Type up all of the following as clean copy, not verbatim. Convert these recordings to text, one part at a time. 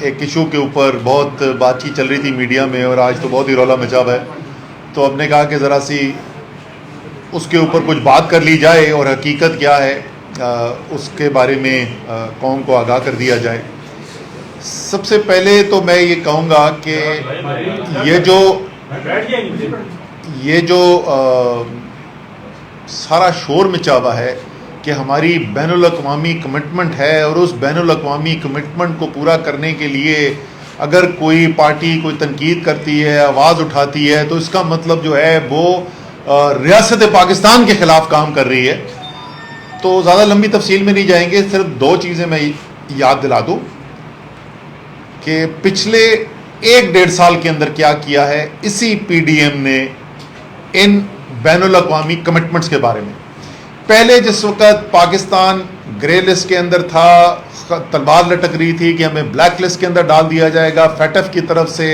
ایک ایشو کے اوپر بہت بات چیت چل رہی تھی میڈیا میں اور آج تو بہت ہی رولا مچا ہوا ہے، تو ہم نے کہا کہ ذرا سی اس کے اوپر کچھ بات کر لی جائے اور حقیقت کیا ہے اس کے بارے میں قوم کو آگاہ کر دیا جائے۔ سب سے پہلے تو میں یہ کہوں گا کہ یہ جو سارا شور مچا ہوا ہے کہ ہماری بین الاقوامی کمٹمنٹ ہے، اور اس بین الاقوامی کمٹمنٹ کو پورا کرنے کے لیے اگر کوئی پارٹی کوئی تنقید کرتی ہے، آواز اٹھاتی ہے، تو اس کا مطلب جو ہے وہ ریاست پاکستان کے خلاف کام کر رہی ہے۔ تو زیادہ لمبی تفصیل میں نہیں جائیں گے، صرف دو چیزیں میں یاد دلا دوں کہ پچھلے 1-1.5 سال کے اندر کیا کیا ہے اسی پی ڈی ایم نے ان بین الاقوامی کمٹمنٹس کے بارے میں۔ پہلے جس وقت پاکستان گرے لسٹ کے اندر تھا، تلوار لٹک رہی تھی کہ ہمیں بلیک لسٹ کے اندر ڈال دیا جائے گا فیٹف کی طرف سے،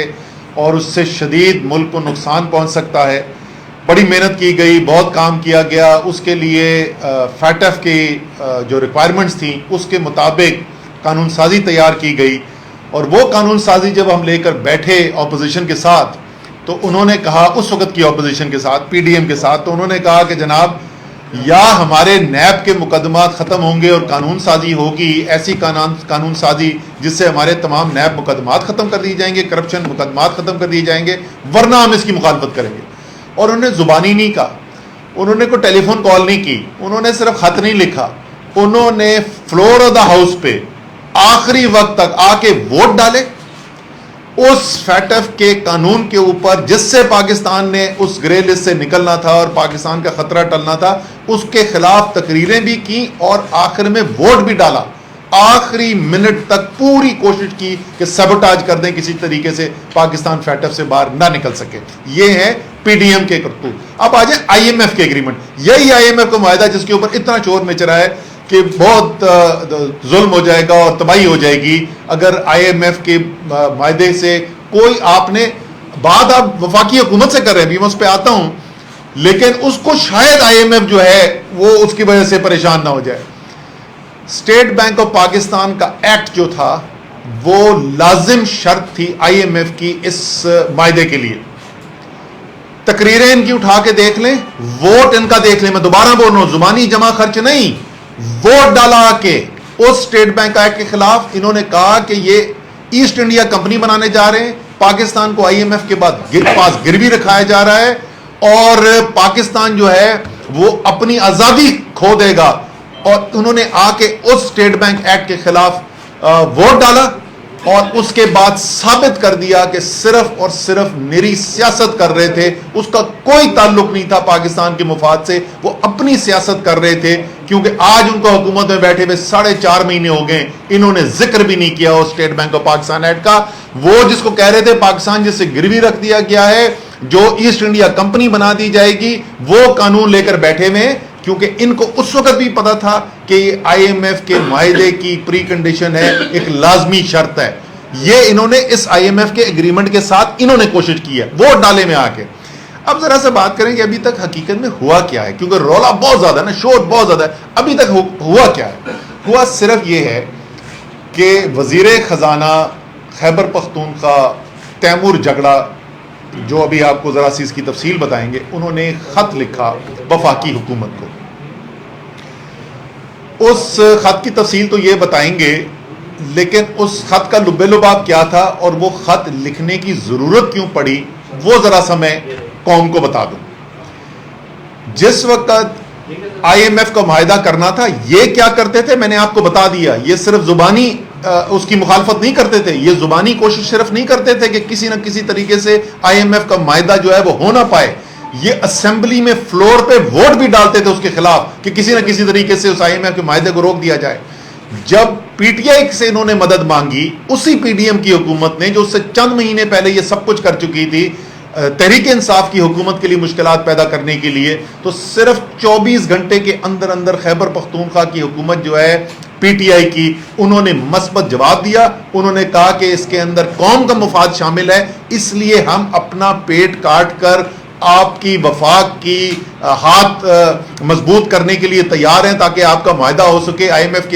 اور اس سے شدید ملک کو نقصان پہنچ سکتا ہے۔ بڑی محنت کی گئی، بہت کام کیا گیا، اس کے لیے فیٹف کی جو ریکوائرمنٹس تھیں اس کے مطابق قانون سازی تیار کی گئی، اور وہ قانون سازی جب ہم لے کر بیٹھے اپوزیشن کے ساتھ، تو انہوں نے کہا، اس وقت کی اپوزیشن کے ساتھ، پی ڈی ایم کے ساتھ، تو انہوں نے کہا کہ جناب یا ہمارے نیب کے مقدمات ختم ہوں گے اور قانون سازی ہوگی، ایسی قانون سازی جس سے ہمارے تمام نیب مقدمات ختم کر دیے جائیں گے، کرپشن مقدمات ختم کر دیے جائیں گے، ورنہ ہم اس کی مخالفت کریں گے۔ اور انہوں نے زبانی نہیں کہا، انہوں نے کوئی ٹیلی فون کال نہیں کی، انہوں نے صرف خط نہیں لکھا، انہوں نے فلور آف دا ہاؤس پہ آخری وقت تک آ کے ووٹ ڈالے اس فیٹف کے قانون کے اوپر، جس سے پاکستان نے اس گرے لسٹ سے نکلنا تھا اور پاکستان کا خطرہ ٹلنا تھا۔ اس کے خلاف تقریریں بھی کی اور آخر میں ووٹ بھی ڈالا، آخری منٹ تک پوری کوشش کی کہ سیبوٹاج کر دیں، کسی طریقے سے پاکستان فیٹف سے باہر نہ نکل سکے۔ یہ ہے پی ڈی ایم کے کرتوت۔ اب آ جائیں آئی ایم ایف کے ایگریمنٹ، یہی آئی ایم ایف کا معاہدہ جس کے اوپر اتنا شور مچ رہا ہے کہ بہت ظلم ہو جائے گا اور تباہی ہو جائے گی اگر آئی ایم ایف کے معاہدے سے کوئی آپ نے بات آپ وفاقی حکومت سے کر رہے ہیں، میں اس پہ آتا ہوں، لیکن اس کو شاید آئی ایم ایف جو ہے وہ اس کی وجہ سے پریشان نہ ہو جائے۔ اسٹیٹ بینک آف پاکستان کا ایکٹ جو تھا وہ لازم شرط تھی آئی ایم ایف کی اس معاہدے کے لیے۔ تقریریں ان کی اٹھا کے دیکھ لیں، ووٹ ان کا دیکھ لیں، میں دوبارہ بول رہا ہوں، زبانی جمع خرچ نہیں، ووٹ ڈالا کے اس اسٹیٹ بینک ایکٹ کے خلاف۔ انہوں نے کہا کہ یہ ایسٹ انڈیا کمپنی بنانے جا رہے ہیں، پاکستان کو آئی ایم ایف کے پاس گروی رکھایا جا رہا ہے، اور پاکستان جو ہے وہ اپنی آزادی کھو دے گا۔ اور انہوں نے آ کے اس اسٹیٹ بینک ایکٹ کے خلاف ووٹ ڈالا، اور اس کے بعد ثابت کر دیا کہ صرف اور صرف نری سیاست کر رہے تھے، اس کا کوئی تعلق نہیں تھا پاکستان کے مفاد سے، وہ اپنی سیاست کر رہے تھے۔ کیونکہ آج ان کو حکومت میں بیٹھے ہوئے 4.5 مہینے ہو گئے، انہوں نے ذکر بھی نہیں کیا اس State Bank of Pakistan Act کا، وہ جس کو کہہ رہے تھے پاکستان جس سے گروی رکھ دیا گیا ہے، جو ایسٹ انڈیا کمپنی بنا دی جائے گی، وہ قانون لے کر بیٹھے ہوئے، کیونکہ ان کو اس وقت بھی پتا تھا کہ یہ آئی ایم ایف کے معاہدے کی پری کنڈیشن ہے، ایک لازمی شرط ہے۔ یہ انہوں نے اس آئی ایم ایف کے ایگریمنٹ کے ساتھ انہوں نے کوشش کی ہے ووٹ ڈالے میں آ کے۔ اب ذرا سے بات کریں کہ ابھی تک حقیقت میں ہوا کیا ہے، کیونکہ رولا بہت زیادہ ہے نا، شور بہت زیادہ ہے۔ ابھی تک ہوا کیا ہے؟ ہوا صرف یہ ہے کہ وزیر خزانہ خیبر پختونخوا تیمور جگڑا، جو ابھی آپ کو ذرا سی اس کی تفصیل بتائیں گے، انہوں نے خط لکھا وفاقی حکومت کو۔ اس خط کی تفصیل تو یہ بتائیں گے، لیکن اس خط کا لب لباب کیا تھا اور وہ خط لکھنے کی ضرورت کیوں پڑی، وہ ذرا سا میں قوم کو بتا دوں۔ جس وقت آئی ایم ایف کا معاہدہ کرنا تھا، یہ کیا کرتے تھے میں نے آپ کو بتا دیا، یہ صرف زبانی اس کی مخالفت نہیں کرتے تھے، یہ زبانی کوشش صرف نہیں کرتے تھے کہ کسی نہ کسی طریقے سے آئی ایم ایف کا معاہدہ جو ہے وہ ہو نہ پائے، یہ اسمبلی میں فلور پہ ووٹ بھی ڈالتے تھے اس کے خلاف کہ کسی نہ کسی طریقے سے اس آئی ایم ایف کے معاہدے کو روک دیا جائے۔ جب پی ٹی آئی سے انہوں نے مدد مانگی، اسی پی ڈی ایم کی حکومت نے جو اس سے چند مہینے پہلے یہ سب کچھ کر چکی تھی تحریک انصاف کی حکومت کے لیے مشکلات پیدا کرنے کے لیے، تو صرف 24 گھنٹے کے اندر اندر خیبر پختونخوا کی حکومت جو ہے پی ٹی آئی کی، انہوں نے مثبت جواب دیا۔ انہوں نے کہا کہ اس کے اندر قوم کا مفاد شامل ہے، اس لیے ہم اپنا پیٹ کاٹ کر آپ کی وفاق کی ہاتھ مضبوط کرنے کے لیے تیار ہیں تاکہ آپ کا معاہدہ ہو سکے آئی ایم ایف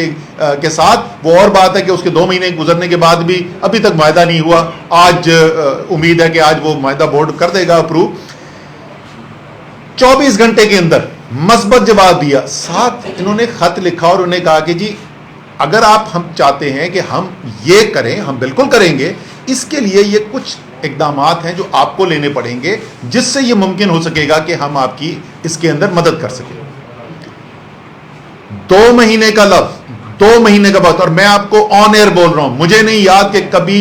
کے ساتھ. وہ اور بات ہے کہ اس کے 2 مہینے گزرنے کے بعد بھی ابھی تک معاہدہ نہیں ہوا. آج امید ہے کہ آج وہ معاہدہ بورڈ کر دے گا اپروو. 24 گھنٹے کے اندر مثبت جواب دیا. ساتھ انہوں نے خط لکھا اور انہوں نے کہا کہ جی اگر آپ ہم چاہتے ہیں کہ ہم یہ کریں, ہم بالکل کریں گے, اس کے لیے یہ کچھ اقدامات ہیں جو آپ کو لینے پڑیں گے جس سے یہ ممکن ہو سکے گا کہ ہم آپ کی اس کے اندر مدد کر سکیں. 2 مہینے کا لفظ, 2 مہینے کا وقت. اور میں آپ کو آن ایئر بول رہا ہوں, مجھے نہیں یاد کہ کبھی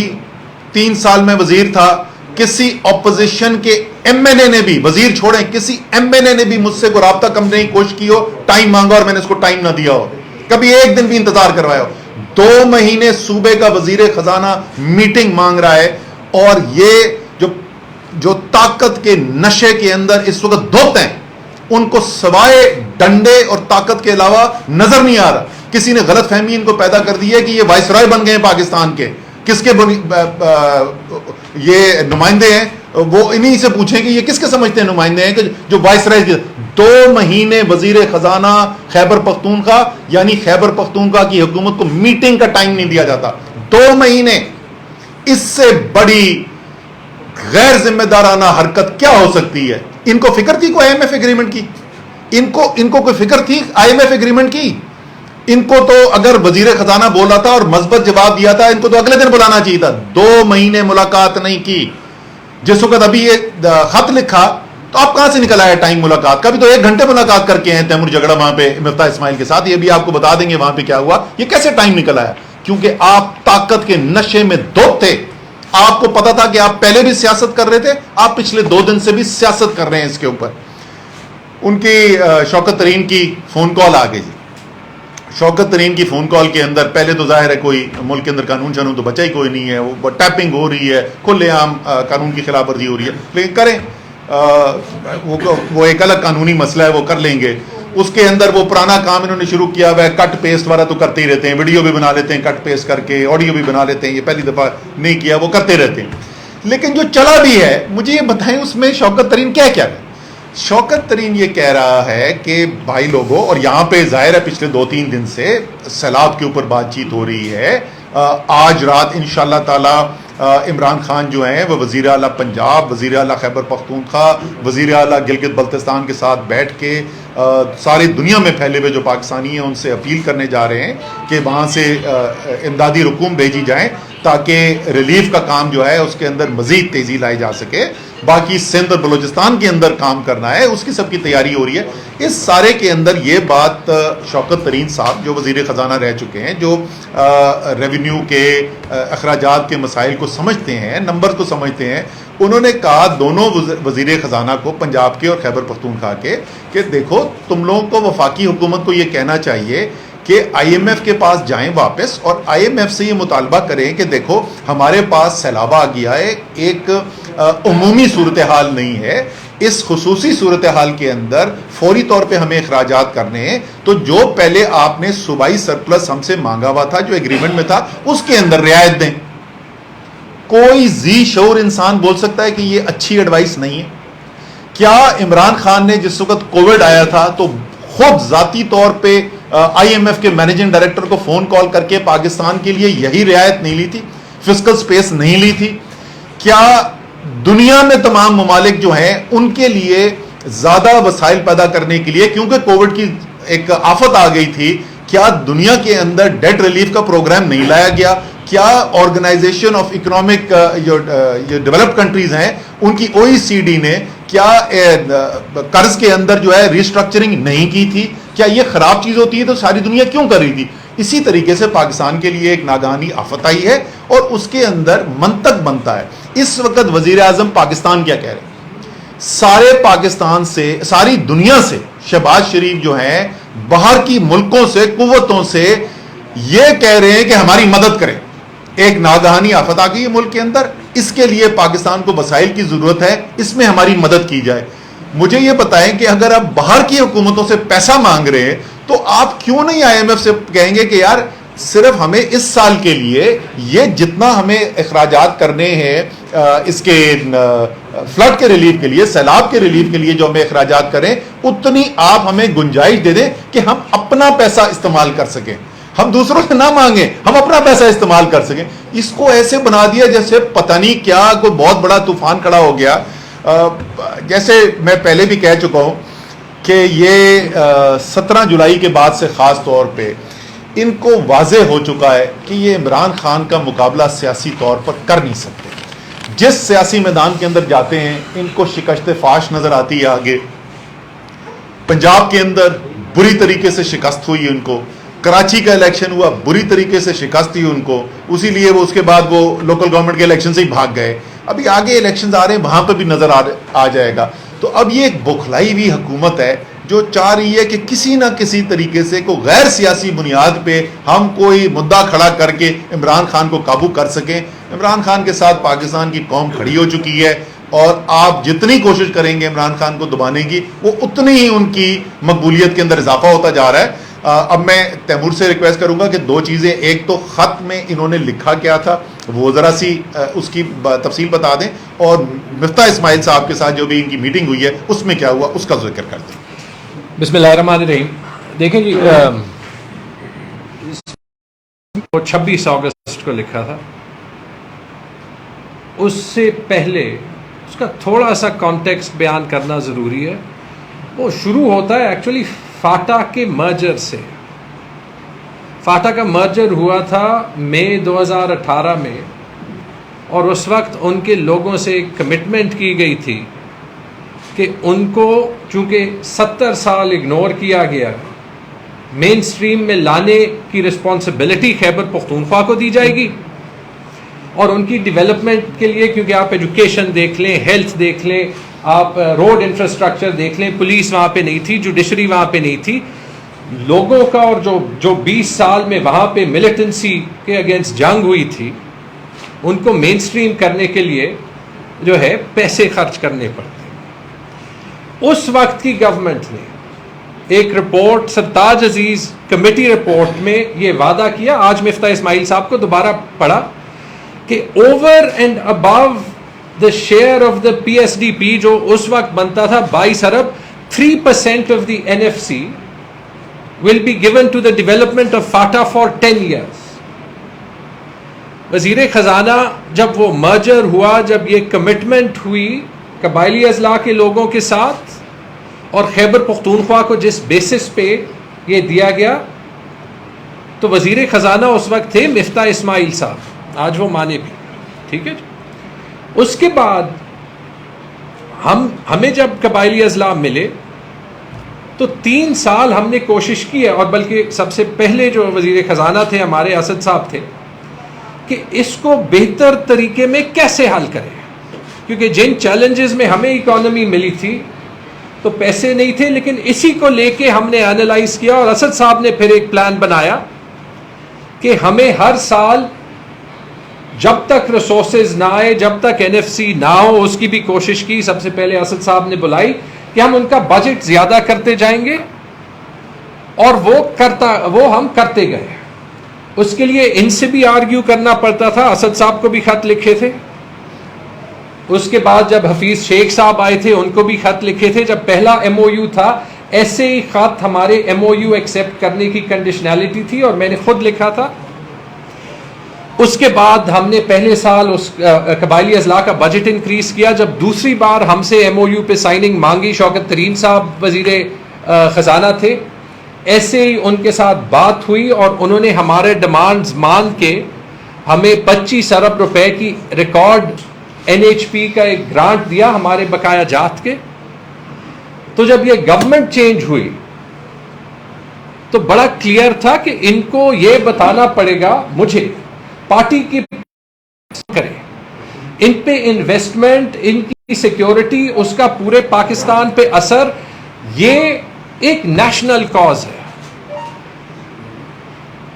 3 سال میں وزیر تھا کسی اپوزیشن کے ایم این اے نے بھی, وزیر چھوڑیں, کسی ایم این اے نے بھی مجھ سے کوئی رابطہ کرنے کی کوشش کی ہو, ٹائم مانگا اور میں نے اس کو ٹائم نہ دیا ہو, کبھی ایک دن بھی انتظار کروایا ہو. 2 مہینے صوبے کا وزیر خزانہ میٹنگ مانگ رہا ہے, اور یہ جو طاقت کے نشے کے اندر اس وقت دھوتے ہیں ان کو سوائے ڈنڈے اور طاقت کے علاوہ نظر نہیں آ رہا. کسی نے غلط فہمی ان کو پیدا کر دی ہے کہ یہ وائس رائے بن گئے ہیں پاکستان کے. کس کے یہ نمائندے ہیں, وہ انہی سے پوچھیں کہ یہ کس کے سمجھتے ہیں نمائندے ہیں کہ جو وائس رائے. 2 مہینے وزیر خزانہ خیبر پختونخوا یعنی خیبر پختونخوا کی حکومت کو میٹنگ کا ٹائم نہیں دیا جاتا. 2 مہینے. اس سے بڑی غیر ذمہ دارانہ حرکت کیا ہو سکتی ہے؟ ان کو فکر تھی کوئی آئی ایم ایف ایگریمنٹ کی؟ ان کو کوئی فکر تھی آئی ایم ایف ایگریمنٹ کی؟ ان کو تو اگر وزیر خزانہ بولا تھا اور مثبت جواب دیا تھا, ان کو تو اگلے دن بلانا چاہیے تھا. 2 مہینے ملاقات نہیں کی. جس وقت ابھی یہ خط لکھا تو آپ کہاں سے نکل آیا ٹائم ملاقات کا؟ بھی تو 1 گھنٹے ملاقات کر کے ہیں تیمور جگڑا وہاں پہ مفتاح اسماعیل کے ساتھ. یہ بھی آپ کو بتا دیں گے وہاں پہ کیا ہوا. یہ کیسے ٹائم نکل آیا؟ کیونکہ آپ طاقت کے نشے میں دھوت تھے. آپ کو پتا تھا کہ آپ پہلے بھی سیاست کر رہے تھے, آپ پچھلے 2 دن سے بھی سیاست کر رہے ہیں اس کے اوپر. ان کی شوکت ترین کی فون کال آ گئی. شوکت ترین کی فون کال کے اندر پہلے تو ظاہر ہے کوئی ملک کے اندر قانون شانون تو بچا ہی کوئی نہیں ہے, وہ ٹیپنگ ہو رہی ہے, کھلے عام قانون کی خلاف ورزی ہو رہی ہے. لیکن کریں, وہ ایک الگ قانونی مسئلہ ہے, وہ کر لیں گے. اس کے اندر وہ پرانا کام انہوں نے شروع کیا ہوا ہے, کٹ پیسٹ والا تو کرتے ہی رہتے ہیں, ویڈیو بھی بنا لیتے ہیں کٹ پیسٹ کر کے, آڈیو بھی بنا لیتے ہیں. یہ پہلی دفعہ نہیں کیا, وہ کرتے رہتے ہیں. لیکن جو چلا بھی ہے, مجھے یہ بتائیں اس میں شوکت ترین کیا ہے؟ شوکت ترین یہ کہہ رہا ہے کہ بھائی لوگوں, اور یہاں پہ ظاہر ہے پچھلے 2-3 دن سے سیلاب کے اوپر بات چیت ہو رہی ہے. آج رات انشاءاللہ تعالی عمران خان جو ہیں وہ وزیر اعلیٰ پنجاب, وزیر اعلیٰ خیبر پختونخوا, وزیر اعلیٰ گلگت بلتستان کے ساتھ بیٹھ کے ساری دنیا میں پھیلے ہوئے جو پاکستانی ہیں ان سے اپیل کرنے جا رہے ہیں کہ وہاں سے امدادی رقوم بھیجی جائیں تاکہ ریلیف کا کام جو ہے اس کے اندر مزید تیزی لائی جا سکے. باقی سندھ اور بلوچستان کے اندر کام کرنا ہے, اس کی سب کی تیاری ہو رہی ہے. اس سارے کے اندر یہ بات شوکت ترین صاحب جو وزیر خزانہ رہ چکے ہیں, جو ریونیو کے اخراجات کے مسائل کو سمجھتے ہیں, نمبر کو سمجھتے ہیں, انہوں نے کہا دونوں وزیر خزانہ کو, پنجاب کے اور خیبر پختونخوا کے, کہ دیکھو تم لوگوں کو وفاقی حکومت کو یہ کہنا چاہیے کہ آئی ایم ایف کے پاس جائیں واپس اور آئی ایم ایف سے یہ مطالبہ کریں کہ دیکھو ہمارے پاس سیلاب آ گیا ہے, ایک عمومی صورتحال نہیں ہے, اس خصوصی صورتحال کے اندر فوری طور پہ ہمیں اخراجات کرنے ہیں, تو جو پہلے آپ نے صوبائی سرپلس ہم سے مانگا ہوا تھا, جو ایگریمنٹ میں تھا, اس کے اندر رعایت دیں. کوئی ذی شعور انسان بول سکتا ہے کہ یہ اچھی ایڈوائس نہیں ہے؟ کیا عمران خان نے جس وقت کووڈ آیا تھا تو خود ذاتی طور پہ آئی ایم ایف کے مینیجنگ ڈائریکٹر کو فون کال کر کے پاکستان کے لیے یہی رعایت نہیں لی تھی, فسکل سپیس نہیں لی تھی؟ کیا دنیا میں تمام ممالک جو ہیں ان کے لیے زیادہ وسائل پیدا کرنے کے لیے, کیونکہ کووڈ کی ایک آفت آ گئی تھی, کیا دنیا کے اندر ڈیٹ ریلیف کا پروگرام نہیں لایا گیا؟ کیا آرگنائزیشن آف اکنامک جو ڈیولپڈ کنٹریز ہیں ان کی او ای سی ڈی نے کیا قرض کے اندر جو ہے ریسٹرکچرنگ نہیں کی تھی؟ کیا یہ خراب چیز ہوتی ہے تو ساری دنیا کیوں کر رہی تھی؟ اسی طریقے سے پاکستان کے لیے ایک ناگہانی آفت آئی ہے اور اس کے اندر منطق بنتا ہے. اس وقت وزیر اعظم پاکستان کیا کہہ رہے ہیں؟ سارے پاکستان سے, ساری دنیا سے شہباز شریف جو ہیں باہر کی ملکوں سے, قوتوں سے یہ کہہ رہے ہیں کہ ہماری مدد کریں. ایک ناگہانی آفت آ گئی ہے ملک کے اندر, اس کے لیے پاکستان کو وسائل کی ضرورت ہے, اس میں ہماری مدد کی جائے. مجھے یہ بتائیں کہ اگر آپ باہر کی حکومتوں سے پیسہ مانگ رہے ہیں تو آپ کیوں نہیں آئی ایم ایف سے کہیں گے کہ یار صرف ہمیں اس سال کے لیے یہ جتنا ہمیں اخراجات کرنے ہیں اس کے فلڈ کے ریلیف کے لیے، سیلاب کے ریلیف کے لیے جو ہمیں اخراجات کریں، اتنی آپ ہمیں گنجائش دے دیں کہ ہم اپنا پیسہ استعمال کر سکیں، ہم دوسروں سے نہ مانگیں، ہم اپنا پیسہ استعمال کر سکیں. اس کو ایسے بنا دیا جیسے پتہ نہیں کیا کوئی بہت بڑا طوفان کھڑا ہو گیا. جیسے میں پہلے بھی کہہ چکا ہوں کہ یہ 17 جولائی کے بعد سے خاص طور پہ ان کو واضح ہو چکا ہے کہ یہ عمران خان کا مقابلہ سیاسی طور پر کر نہیں سکتے. جس سیاسی میدان کے اندر جاتے ہیں ان کو شکست فاش نظر آتی ہے. آگے پنجاب کے اندر بری طریقے سے شکست ہوئی ان کو، کراچی کا الیکشن ہوا بری طریقے سے شکست ہوئی ان کو، اسی لیے وہ اس کے بعد وہ لوکل گورنمنٹ کے الیکشن سے ہی بھاگ گئے. ابھی آگے الیکشنز آ رہے ہیں، وہاں پہ بھی نظر آ جائے گا. تو اب یہ ایک بوکھلائی ہوئی حکومت ہے جو چاہ رہی ہے کہ کسی نہ کسی طریقے سے کوئی غیر سیاسی بنیاد پہ ہم کوئی مدعا کھڑا کر کے عمران خان کو قابو کر سکیں. عمران خان کے ساتھ پاکستان کی قوم کھڑی ہو چکی ہے، اور آپ جتنی کوشش کریں گے عمران خان کو دبانے کی، وہ اتنی ہی ان کی مقبولیت کے اندر اضافہ ہوتا جا رہا ہے. اب میں تیمور سے ریکویسٹ کروں گا کہ دو چیزیں، ایک تو خط میں انہوں نے لکھا کیا تھا وہ ذرا سی اس کی تفصیل بتا دیں، اور مفتاح اسماعیل صاحب کے ساتھ جو بھی ان کی میٹنگ ہوئی ہے اس میں کیا ہوا اس کا ذکر کر دیں. بسم اللہ الرحمن الرحیم. دیکھیں جی، 26 اگست کو لکھا تھا. اس سے پہلے اس کا تھوڑا سا کانٹیکسٹ بیان کرنا ضروری ہے. وہ شروع ہوتا ہے ایکچولی فاٹا کے مرجر سے. فاٹا کا مرجر ہوا تھا مئی 2018 میں، اور اس وقت ان کے لوگوں سے کمٹمنٹ کی گئی تھی کہ ان کو چونکہ 70 سال اگنور کیا گیا، مین سٹریم میں لانے کی رسپانسبلٹی خیبر پختونخوا کو دی جائے گی، اور ان کی ڈیولپمنٹ کے لیے، کیونکہ آپ ایجوکیشن دیکھ لیں، ہیلتھ دیکھ لیں، آپ روڈ انفراسٹرکچر دیکھ لیں، پولیس وہاں پہ نہیں تھی، جوڈیشری وہاں پہ نہیں تھی، لوگوں کا، اور جو 20 سال میں وہاں پہ ملیٹنسی کے اگینسٹ جنگ ہوئی تھی، ان کو مین سٹریم کرنے کے لیے جو ہے پیسے خرچ کرنے پڑتے. اس وقت کی گورنمنٹ نے ایک رپورٹ، سرتاج عزیز کمیٹی رپورٹ میں یہ وعدہ کیا، آج مفتاح اسماعیل صاحب کو دوبارہ پڑھا، کہ over and above the share of the P S D P جو اس وقت بنتا تھا 22 ارب، 3% of the NFC will be given to the development of FATA for 10 years. وزیر خزانہ جب وہ مرجر ہوا، جب یہ کمٹمنٹ ہوئی قبائلی اضلاع کے لوگوں کے ساتھ، اور خیبر پختونخوا کو جس بیسس پہ یہ دیا گیا، تو وزیر خزانہ اس وقت تھے مفتاح اسماعیل صاحب، آج وہ مانے بھی، ٹھیک ہے. اس کے بعد ہمیں جب قبائلی اضلاع ملے تو 3 سال ہم نے کوشش کی ہے، اور بلکہ سب سے پہلے جو وزیر خزانہ تھے ہمارے اسد صاحب تھے، کہ اس کو بہتر طریقے میں کیسے حل کریں، کیونکہ جن چیلنجز میں ہمیں اکانومی ملی تھی تو پیسے نہیں تھے، لیکن اسی کو لے کے ہم نے اینالائز کیا، اور اسد صاحب نے پھر ایک پلان بنایا کہ ہمیں ہر سال جب تک ریسورسز نہ آئے، جب تک NFC نہ ہو، اس کی بھی کوشش کی. سب سے پہلے اسد صاحب نے بلائی کہ ہم ان کا بجٹ زیادہ کرتے جائیں گے، اور وہ ہم کرتے گئے. اس کے لیے ان سے بھی آرگیو کرنا پڑتا تھا، اسد صاحب کو بھی خط لکھے تھے. اس کے بعد جب حفیظ شیخ صاحب آئے تھے ان کو بھی خط لکھے تھے. جب پہلا MOU تھا ایسے ہی خط ہمارے MOU ایکسیپٹ کرنے کی کنڈیشنالٹی تھی، اور میں نے خود لکھا تھا. اس کے بعد ہم نے پہلے سال اس قبائلی اضلاع کا بجٹ انکریز کیا. جب دوسری بار ہم سے MOU پہ سائننگ مانگی، شوکت ترین صاحب وزیر خزانہ تھے، ایسے ہی ان کے ساتھ بات ہوئی، اور انہوں نے ہمارے ڈیمانڈز مان کے ہمیں 25 ارب روپے کی ریکارڈ NHP کا ایک گرانٹ دیا ہمارے بقایا جات کے. تو جب یہ گورنمنٹ چینج ہوئی تو بڑا کلیئر تھا کہ ان کو یہ بتانا پڑے گا، مجھے پارٹی کی کرے، ان پہ انویسٹمنٹ، ان کی سیکیورٹی، اس کا پورے پاکستان پہ اثر، یہ ایک نیشنل کاز ہے.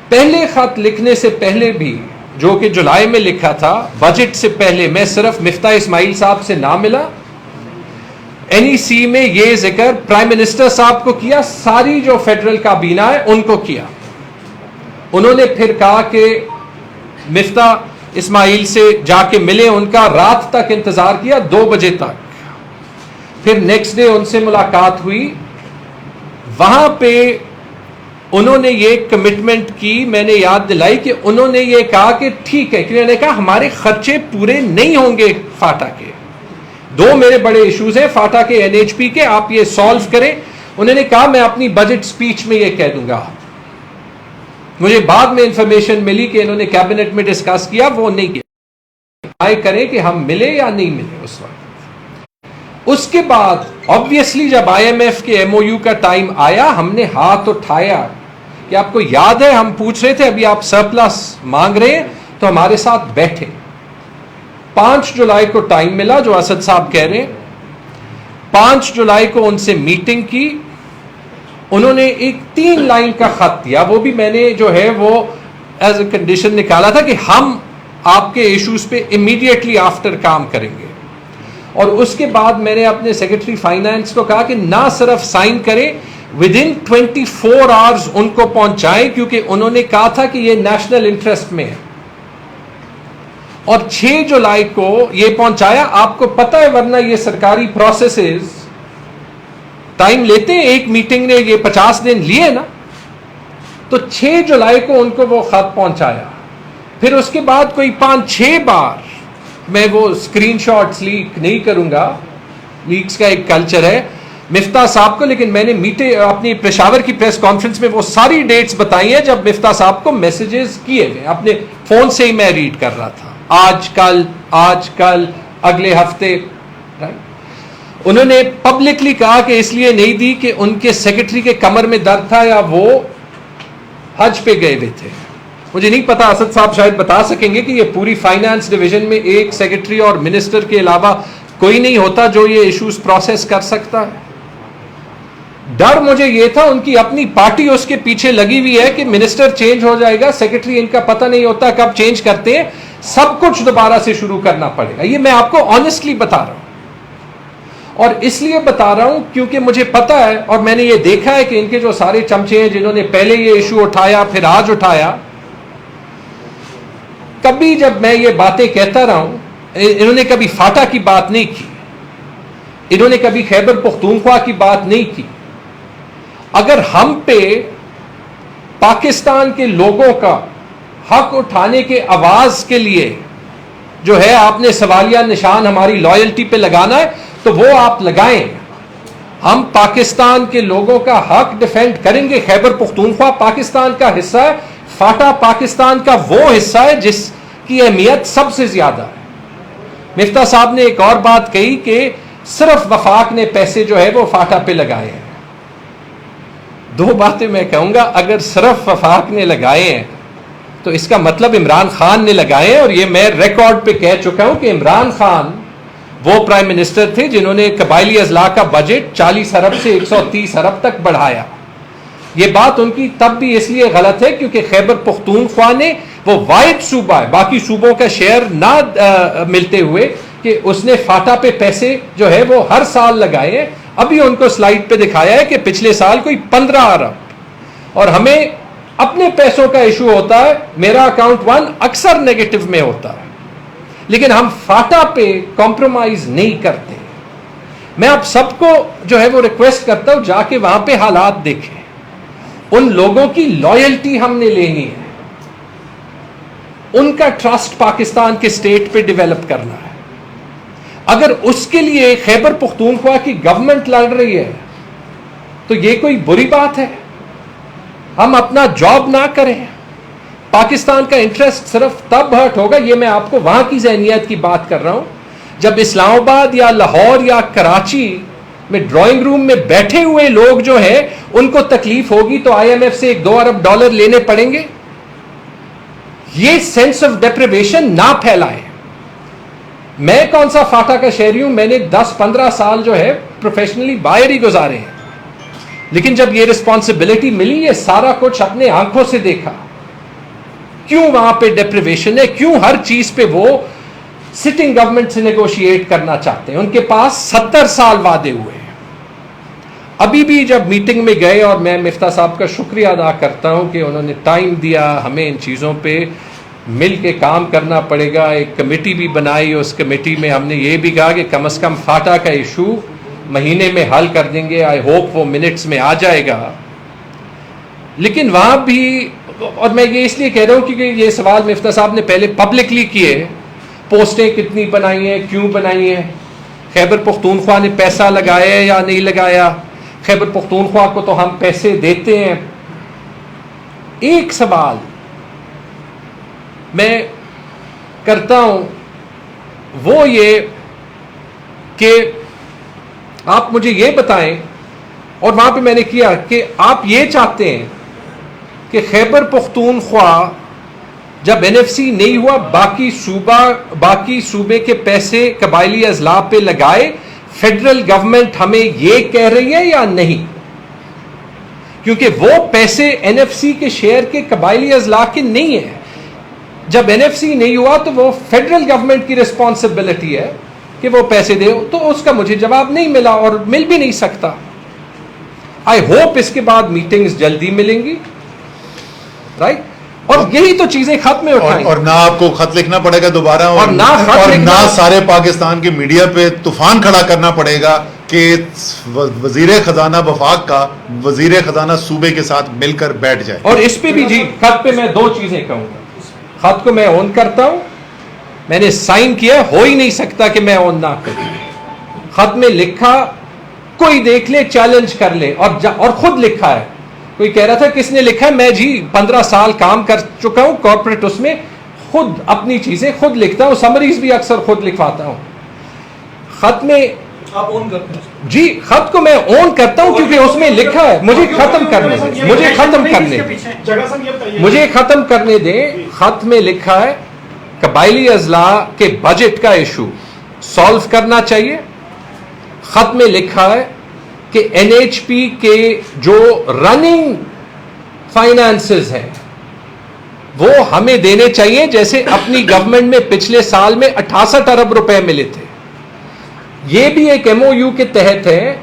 پہلے خط لکھنے سے پہلے بھی، جو کہ جولائی میں لکھا تھا، بجٹ سے پہلے میں صرف مفتاح اسماعیل صاحب سے نہ ملا. NEC میں یہ ذکر پرائم منسٹر صاحب کو کیا، ساری جو فیڈرل کابینہ ہے ان کو کیا. انہوں نے پھر کہا کہ مفتاح اسماعیل سے جا کے ملے، ان کا رات تک انتظار کیا 2 بجے تک. پھر نیکسٹ ڈے ان سے ملاقات ہوئی، وہاں پہ انہوں نے یہ کمٹمنٹ کی، میں نے یاد دلائی کہ انہوں نے یہ کہا کہ ٹھیک ہے، کہ انہوں نے کہا ہمارے خرچے پورے نہیں ہوں گے فاٹا کے، 2 میرے بڑے ایشوز ہیں فاٹا کے NHP کے، آپ یہ سالو کریں. انہوں نے کہا میں اپنی بجٹ سپیچ میں یہ کہہ دوں گا. مجھے بعد میں انفارمیشن ملی کہ انہوں نے کیبنٹ میں ڈسکس کیا، وہ نہیں کیا، آئے کریں کہ ہم ملے یا نہیں ملے اس وقت. اس کے بعد obviously جب IMF کے MOU کا ٹائم آیا، ہم نے ہاتھ اٹھایا. کہ آپ کو یاد ہے ہم پوچھ رہے تھے ابھی آپ سرپلس مانگ رہے ہیں تو ہمارے ساتھ بیٹھے. 5 جولائی کو ٹائم ملا جو اسد صاحب کہہ رہے ہیں. 5 جولائی کو ان سے میٹنگ کی. انہوں نے ایک 3 لائن کا خط دیا، وہ بھی میں نے جو ہے وہ ایز اے کنڈیشن نکالا تھا کہ ہم آپ کے ایشوز پہ امیڈیٹلی آفٹر کام کریں گے. اور اس کے بعد میں نے اپنے سیکرٹری فائنانس کو کہا کہ نہ صرف سائن کریں، ودن 24 آورز ان کو پہنچائیں، کیونکہ انہوں نے کہا تھا کہ یہ نیشنل انٹرسٹ میں ہے. اور 6 جولائی کو یہ پہنچایا. آپ کو پتہ ہے ورنہ یہ سرکاری پروسیسز ٹائم لیتے ہیں، ایک میٹنگ نے یہ 50 دن لیے نا. تو 6 جولائی کو ان کو وہ خط پہنچایا. پھر اس کے بعد کوئی 5-6 بار، میں وہ اسکرین شاٹس لیک نہیں کروں گا، لیکس کا ایک کلچر ہے مفتاح صاحب کو، لیکن میں نے اپنی پشاور کی پریس کانفرنس میں وہ ساری ڈیٹس بتائی ہیں جب مفتاح صاحب کو میسیجز کیے گئے. اپنے فون سے ہی میں ریڈ کر رہا تھا، آج کل اگلے ہفتے. انہوں نے پبلکلی کہا کہ اس لیے نہیں دی کہ ان کے سیکرٹری کے کمر میں درد تھا یا وہ حج پہ گئے ہوئے تھے. مجھے نہیں پتا، اسد صاحب شاید بتا سکیں گے کہ یہ پوری فائنانس ڈویژن میں ایک سیکرٹری اور منسٹر کے علاوہ کوئی نہیں ہوتا جو یہ ایشوز پروسیس کر سکتا ہے. ڈر مجھے یہ تھا ان کی اپنی پارٹی اس کے پیچھے لگی ہوئی ہے کہ منسٹر چینج ہو جائے گا، سیکرٹری ان کا پتہ نہیں ہوتا کب چینج کرتے ہیں، سب کچھ دوبارہ سے شروع کرنا پڑے گا. یہ میں آپ کو آنیسٹلی بتا رہا ہوں، اور اس لیے بتا رہا ہوں کیونکہ مجھے پتا ہے اور میں نے یہ دیکھا ہے کہ ان کے جو سارے چمچے ہیں جنہوں نے پہلے یہ ایشو اٹھایا پھر آج اٹھایا، کبھی جب میں یہ باتیں کہتا رہا ہوں انہوں نے کبھی فاٹا کی بات نہیں کی، انہوں نے کبھی خیبر پختونخوا کی بات نہیں کی. اگر ہم پہ پاکستان کے لوگوں کا حق اٹھانے کے آواز کے لیے جو ہے آپ نے سوالیہ نشان ہماری لائلٹی پہ لگانا ہے تو وہ آپ لگائیں. ہم پاکستان کے لوگوں کا حق ڈیفینڈ کریں گے. خیبر پختونخوا پاکستان کا حصہ ہے، فاٹا پاکستان کا وہ حصہ ہے جس کی اہمیت سب سے زیادہ ہے. مفتاح صاحب نے ایک اور بات کہی کہ صرف وفاق نے پیسے جو ہے وہ فاٹا پہ لگائے ہیں. 2 باتیں میں کہوں گا، اگر صرف وفاق نے لگائے ہیں تو اس کا مطلب عمران خان نے لگائے ہیں. اور یہ میں ریکارڈ پہ کہہ چکا ہوں کہ عمران خان وہ پرائم منسٹر تھے جنہوں نے قبائلی اضلاع کا بجٹ 40 ارب سے 130 ارب تک بڑھایا. یہ بات ان کی تب بھی اس لیے غلط ہے کیونکہ خیبر پختونخوا نے وہ واحد صوبہ ہے باقی صوبوں کا شیئر نہ ملتے ہوئے کہ اس نے فاٹا پہ پیسے جو ہے وہ ہر سال لگائے ہیں. ابھی ان کو سلائیڈ پہ دکھایا ہے کہ پچھلے سال کوئی 15 ارب. اور ہمیں اپنے پیسوں کا ایشو ہوتا ہے، میرا اکاؤنٹ 1 اکثر نیگیٹو میں ہوتا ہے، لیکن ہم فاٹا پہ کمپرومائز نہیں کرتے. میں آپ سب کو جو ہے وہ ریکویسٹ کرتا ہوں جا کے وہاں پہ حالات دیکھیں. ان لوگوں کی لائلٹی ہم نے لینی ہے، ان کا ٹرسٹ پاکستان کے سٹیٹ پہ ڈیولپ کرنا ہے. اگر اس کے لیے خیبر پختونخوا کی گورنمنٹ لڑ رہی ہے تو یہ کوئی بری بات ہے. ہم اپنا جاب نہ کریں، پاکستان کا انٹرسٹ صرف تب ہرٹ ہوگا. یہ میں آپ کو وہاں کی ذہنیت کی بات کر رہا ہوں جب اسلام آباد یا لاہور یا کراچی میں ڈرائنگ روم میں بیٹھے ہوئے لوگ جو ہیں ان کو تکلیف ہوگی تو IMF سے 2 ارب ڈالر لینے پڑیں گے. یہ سینس آف ڈیپریویشن نہ پھیلائیں. میں کون سا فاٹا کا شہری ہوں، میں نے 10-15 سال جو ہے پروفیشنلی باہر ہی گزارے ہیں، لیکن جب یہ رسپانسبلٹی ملی یہ سارا کچھ اپنے آنکھوں سے دیکھا. کیوں وہاں پہ ڈیپریویشن ہے، کیوں ہر چیز پہ وہ سٹنگ گورنمنٹ سے نیگوشیٹ کرنا چاہتے ہیں. ان کے پاس 70 سال وعدے ہوئے ہیں. ابھی بھی جب میٹنگ میں گئے, اور میں مفتاح صاحب کا شکریہ ادا کرتا ہوں کہ انہوں نے ٹائم دیا, ہمیں ان چیزوں پہ مل کے کام کرنا پڑے گا. ایک کمیٹی بھی بنائی, اس کمیٹی میں ہم نے یہ بھی کہا کہ کم از کم فاٹا کا ایشو مہینے میں حل کر دیں گے. آئی ہوپ وہ منٹس میں آ جائے گا. لیکن وہاں بھی, اور میں یہ اس لیے کہہ رہا ہوں کیونکہ یہ سوال مفتاح صاحب نے پہلے پبلکلی کیے, پوسٹیں کتنی بنائی ہیں, کیوں بنائی ہیں, خیبر پختونخوا نے پیسہ لگایا ہے یا نہیں لگایا, خیبر پختونخوا کو تو ہم پیسے دیتے ہیں. ایک سوال میں کرتا ہوں وہ یہ کہ آپ مجھے یہ بتائیں, اور وہاں پہ میں نے کیا کہ آپ یہ چاہتے ہیں کہ خیبر پختونخوا جب این ایف سی نہیں ہوا باقی صوبے کے پیسے قبائلی اضلاع پہ لگائے, فیڈرل گورنمنٹ ہمیں یہ کہہ رہی ہے یا نہیں؟ کیونکہ وہ پیسے این ایف سی کے شیئر کے قبائلی اضلاع کے نہیں ہیں. جب این ایف سی نہیں ہوا تو وہ فیڈرل گورنمنٹ کی رسپانسبلٹی ہے کہ وہ پیسے دے. تو اس کا مجھے جواب نہیں ملا اور مل بھی نہیں سکتا. آئی ہوپ اس کے بعد میٹنگز جلدی ملیں گی, رائٹ, اور یہی تو چیزیں خط میں اٹھائیں, اور نہ آپ کو خط لکھنا پڑے گا دوبارہ, اور نہ سارے پاکستان کے میڈیا پہ طوفان کھڑا کرنا پڑے گا کہ وزیر خزانہ وفاق کا وزیر خزانہ صوبے کے ساتھ مل کر بیٹھ جائے. اور اس پہ بھی جی خط پہ میں دو چیزیں کہوں گا. خط کو میں اون کرتا ہوں, میں نے سائن کیا, ہو ہی نہیں سکتا کہ میں اون نہ کروں. خط میں لکھا, کوئی دیکھ لے, چیلنج کر لے, اور خود لکھا ہے. کوئی کہہ رہا تھا کس نے لکھا ہے, میں جی 15 سال کام کر چکا ہوں کارپوریٹ, اس میں خود اپنی چیزیں خود لکھتا ہوں, سمریز بھی اکثر خود لکھواتا ہوں. خط میں آپ اون کرتے ہیں جی, خط کو میں اون کرتا ہوں کیونکہ اس میں لکھا ہے. مجھے ختم کرنے دیں. خط میں لکھا ہے قبائلی اضلاع کے بجٹ کا ایشو سالو کرنا چاہیے. خط میں لکھا ہے کہ این ایچ پی کے جو رننگ فائنانسز ہیں وہ ہمیں دینے چاہیے, جیسے اپنی گورنمنٹ میں پچھلے سال میں 68 ارب روپے ملے تھے. یہ بھی ایک ایم او یو کے تحت ہے,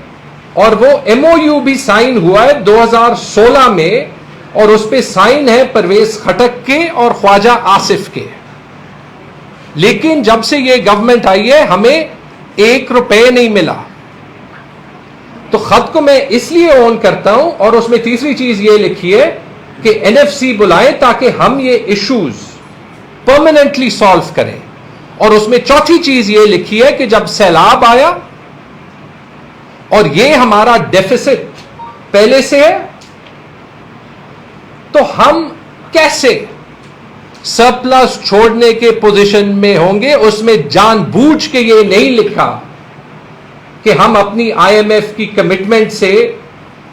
اور وہ ایم او یو بھی سائن ہوا ہے 2016 میں, اور اس پہ سائن ہے پرویز خٹک کے اور خواجہ آصف کے. لیکن جب سے یہ گورنمنٹ آئی ہے ہمیں 1 روپے نہیں ملا. تو خط کو میں اس لیے اون کرتا ہوں, اور اس میں تیسری چیز یہ لکھی ہے کہ این ایف سی بلائیں تاکہ ہم یہ ایشوز پرماننٹلی سالو کریں. اور اس میں چوتھی چیز یہ لکھی ہے کہ جب سیلاب آیا اور یہ ہمارا ڈیفیسٹ پہلے سے ہے تو ہم کیسے سرپلس چھوڑنے کے پوزیشن میں ہوں گے. اس میں جان بوجھ کے یہ نہیں لکھا کہ ہم اپنی آئی ایم ایف کی کمٹمنٹ سے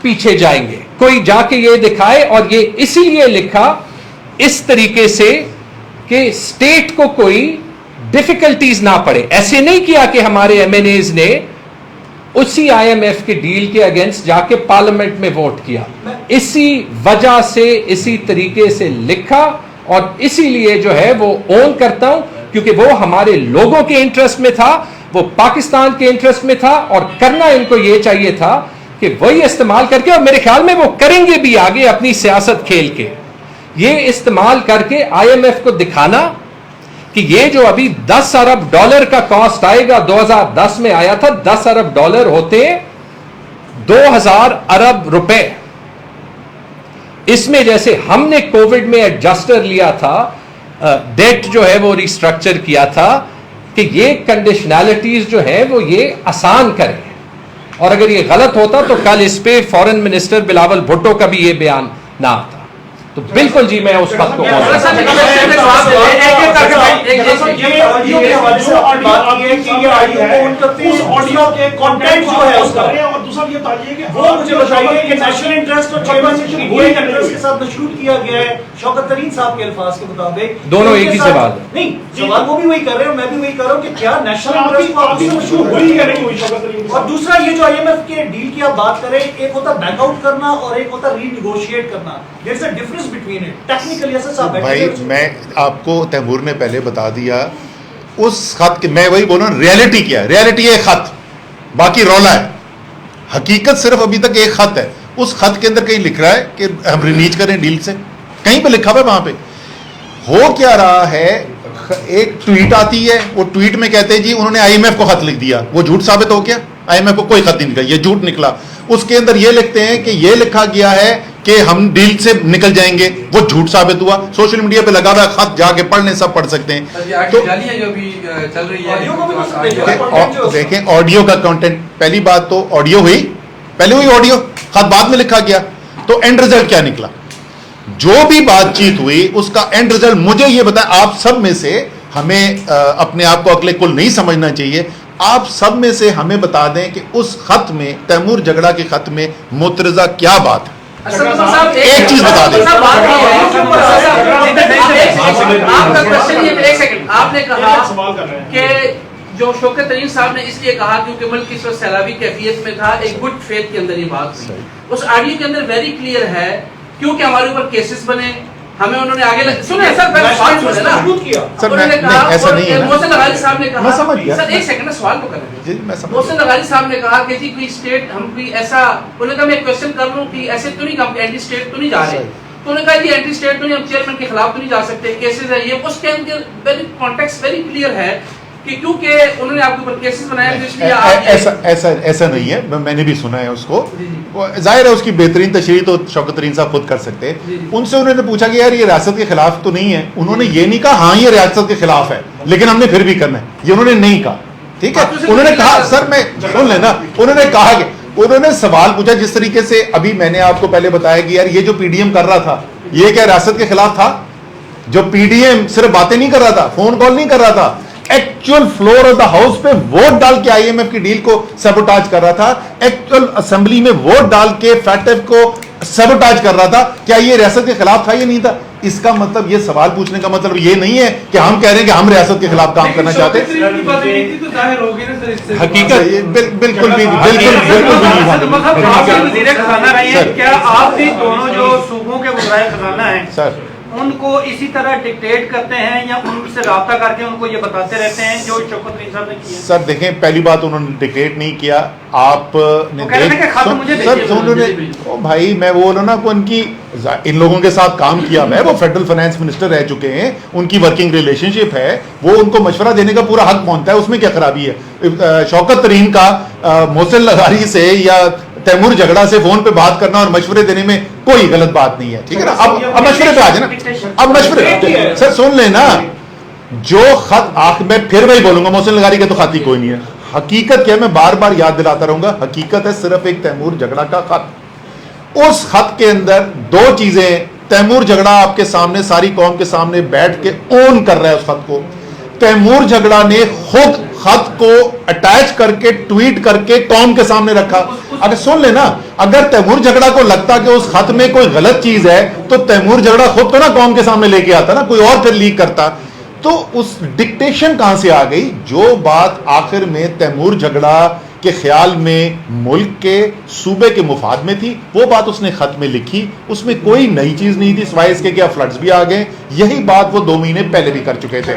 پیچھے جائیں گے. کوئی جا کے یہ دکھائے, اور یہ اسی لیے لکھا اس طریقے سے کہ اسٹیٹ کو کوئی ڈیفیکلٹیز نہ پڑے. ایسے نہیں کیا کہ ہمارے ایم این ایز نے اسی آئی ایم ایف کے ڈیل کے اگینسٹ جا کے پارلیمنٹ میں ووٹ کیا. اسی وجہ سے اسی طریقے سے لکھا, اور اسی لیے جو ہے وہ اون کرتا ہوں کیونکہ وہ ہمارے لوگوں کے انٹرسٹ میں تھا, وہ پاکستان کے انٹرسٹ میں تھا, اور کرنا ان کو یہ چاہیے تھا کہ وہی استعمال کر کے, اور میرے خیال میں وہ کریں گے بھی آگے اپنی سیاست کھیل کے, یہ استعمال کر کے آئی ایم ایف کو دکھانا کہ یہ جو ابھی 10 ارب ڈالر کا کاسٹ آئے گا, 2010 میں آیا تھا 10 ارب ڈالر ہوتے 2000 ارب روپے. اس میں جیسے ہم نے کووڈ میں ایڈجسٹر لیا تھا, ڈیٹ جو ہے وہ ریسٹرکچر کیا تھا, کہ یہ کنڈیشنالٹیز جو ہیں وہ یہ آسان کریں. اور اگر یہ غلط ہوتا تو کل اس پہ فورن منسٹر بلاول بھٹو کا بھی یہ بیان نہ آتا. تو بالکل جی میں اس خط کو شوکت ترین صاحب کے الفاظ کے مطابق دونوں ایک ہی سوال نہیں, سوال وہ بھی وہی کر رہے ہیں, میں بھی وہی کر رہا ہوں کہ کیا نیشنل انٹرسٹ ہوئی یا نہیں ہوئی. اور دوسرا یہ جو آئی ایم ایف کے ڈیل کی آپ بات کریں, ایک ہوتا بیک آؤٹ کرنا اور ایک ہوتا ری نیگوشیٹ کرنا. There's a difference between it. Technically ایسا صاحب بھائی میں آپ کو تیمور نے پہلے بتا دیا اس خط کے, میں وہی بول رہا ہوں ریالٹی کیا ہے. ریالٹی ہے خط, باقی رولا ہے. حقیقت صرف ابھی تک ایک خط ہے. اس خط کے اندر کہیں لکھ رہا ہے کہ ہم رینیج کریں ڈیل سے, کہیں پہ لکھا ہوا ہے وہاں پہ. ہو کیا رہا ہے, ایک ٹویٹ آتی ہے, وہ ٹویٹ میں کہتے ہیں جی انہوں نے آئی ایم ایف کو خط لکھ دیا. وہ جھوٹ ثابت ہو گیا, آئی ایم ایف کو کوئی خط نہیں نکلا, یہ جھوٹ نکلا. اس کے اندر یہ لکھتے ہیں کہ یہ لکھا گیا ہے کہ ہم ڈیل سے نکل جائیں گے, وہ جھوٹ ثابت ہوا. سوشل میڈیا پہ لگا ہوا ہے خط, جا کے پڑھ لیں, سب پڑھ سکتے ہیں. تو دیکھیں آڈیو کا کنٹینٹ, پہلی بات تو آڈیو ہوئی, پہلے ہوئی آڈیو, خط بعد میں لکھا گیا. تو اینڈ رزلٹ کیا نکلا؟ جو بھی بات چیت ہوئی اس کا اینڈ رزلٹ مجھے یہ بتائیں. آپ سب میں سے, ہمیں اپنے آپ کو عقل کل نہیں سمجھنا چاہیے, آپ سب میں سے ہمیں بتا دیں کہ اس خط میں, تیمور جھگڑا کے خط میں مترضہ کیا بات ہے؟ ایک چیز بتا دیں. آپ نے کہا کہ جو شوکت ترین صاحب نے اس لیے کہا کیونکہ ملک اس وقت سیلابی کیفیت میں تھا, ایک گڈ فیتھ کے اندر یہ بات ہوئی. اس آڈیو کے اندر ویری کلیئر ہے کیونکہ ہمارے اوپر کیسز بنے, ہمیں انہوں نے آگے سنیں سر, پہلے سوال سنیں نا. انہوں نے کہا, محسن لغاری صاحب نے کہا, سر ایک سیکنڈ سوال کو کریں. محسن لغاری صاحب نے کہا کہ جی کوئی اسٹیٹ, ہم کوئی ایسا, انہوں نے کہا میں ایک کوشچن کر لوں کہ ایسے تو نہیں, اینٹی اسٹیٹ تو نہیں جا رہے. تو انہوں نے کہا جی اینٹی اسٹیٹ تو نہیں, ہم چیئرمین کے خلاف تو نہیں جا سکتے, کیسز ہے یہ. اس کے اندر ویری کانٹیکسٹ ویری کلیئر ہے کہ کیونکہ انہوں نے آپ کے اوپر کیسز بنائے تو اس لیے ایسا نہیں ہے. میں نے بھی سنا ہے اس کو, ظاہر ہے اس کی بہترین تشریح تو شوکت ترین صاحب خود کر سکتے. ان سے انہوں نے پوچھا کہ یار یہ ریاست کے خلاف تو نہیں ہے. انہوں نے یہ نہیں کہا ہاں یہ ریاست کے خلاف ہے لیکن ہم نے پھر بھی کرنا ہے, یہ انہوں نے نہیں کہا. ٹھیک ہے, انہوں نے کہا, سر میں سن لینا, انہوں نے کہا کہ انہوں نے سوال پوچھا جس طریقے سے ابھی میں نے آپ کو پہلے بتایا کہ یار یہ جو پی ڈی ایم کر رہا تھا یہ کیا ریاست کے خلاف تھا؟ جو پی ڈی ایم صرف باتیں نہیں کر رہا تھا, فون کال نہیں کر رہا تھا, actual floor of the house پہ ووٹ ڈال کے آئی ایم ایف کی ڈیل کو سیبوٹاج کر رہا تھا, ایکچوئل اسمبلی میں ووٹ ڈال کے فیٹف کو سیبوٹاج کر رہا تھا. کیا یہ ریاست کے خلاف تھا یا نہیں تھا؟ اس کا مطلب, یہ سوال پوچھنے کا مطلب یہ نہیں ہے کہ ہم کہہ رہے ہیں کہ ہم ریاست کے خلاف کام کرنا چاہتے ہیں. حقیقت بالکل بھی وزیر خزانہ رہے ہیں, کیا آپ بھی دونوں جو صوبوں کے وزرائے خزانہ ہیں سر ان کو اسی طرح ڈکٹیٹ کرتے ہیں یا ان سے رابطہ کر کے ان کو یہ بتاتے رہتے ہیں جو شوکت ترین صاحب نے کیا؟ سر دیکھیں, پہلی بات انہوں نے ڈکٹیٹ نہیں کیا. آپ نے بھائی میں وہ نا کو ان کی, ان لوگوں کے ساتھ کام کیا ہے, وہ فیڈرل فائنانس منسٹر رہ چکے ہیں, ان کی ورکنگ ریلیشن شپ ہے, وہ ان کو مشورہ دینے کا پورا حق پہنچتا ہے, اس میں کیا خرابی ہے؟ شوکت ترین کا محسن لغاری سے یا تیمور جھگڑا سے فون پہ بات کرنا اور مشورے دینے میں کوئی غلط بات نہیں ہے. ٹھیک ہے نا, اب مشورے پہ آ جائے نا, اب مشورے سر سن لینا. جو خط میں پھر وہی بولوں گا, محسن لغاری کا تو خط ہی کوئی نہیں ہے. حقیقت کیا ہے, میں بار بار یاد دلاتا رہوں گا, حقیقت ہے صرف ایک تیمور جھگڑا کا خط. اس خط کے اندر دو چیزیں, تیمور جھگڑا آپ کے سامنے ساری قوم کے سامنے بیٹھ کے اون کر رہا ہے اس خط کو. تیمور جھگڑا نے خود خط کو اٹیچ کر کے ٹویٹ کر کے قوم کے سامنے رکھا. اگر سن لینا, اگر تیمور جھگڑا کو لگتا کہ اس خط میں کوئی غلط چیز ہے تو تیمور جھگڑا خود تو نا قوم کے سامنے لے کے آتا نا, کوئی اور پھر لیک کرتا. تو اس ڈکٹیشن کہاں سے آ گئی؟ جو بات آخر میں تیمور جھگڑا کے خیال میں ملک کے صوبے کے مفاد میں تھی, وہ بات اس نے خط میں لکھی. اس میں کوئی نئی چیز نہیں تھی سوائے اس کے کیا فلڈز بھی آ گئے. یہی بات وہ 2 مہینے پہلے بھی کر چکے تھے.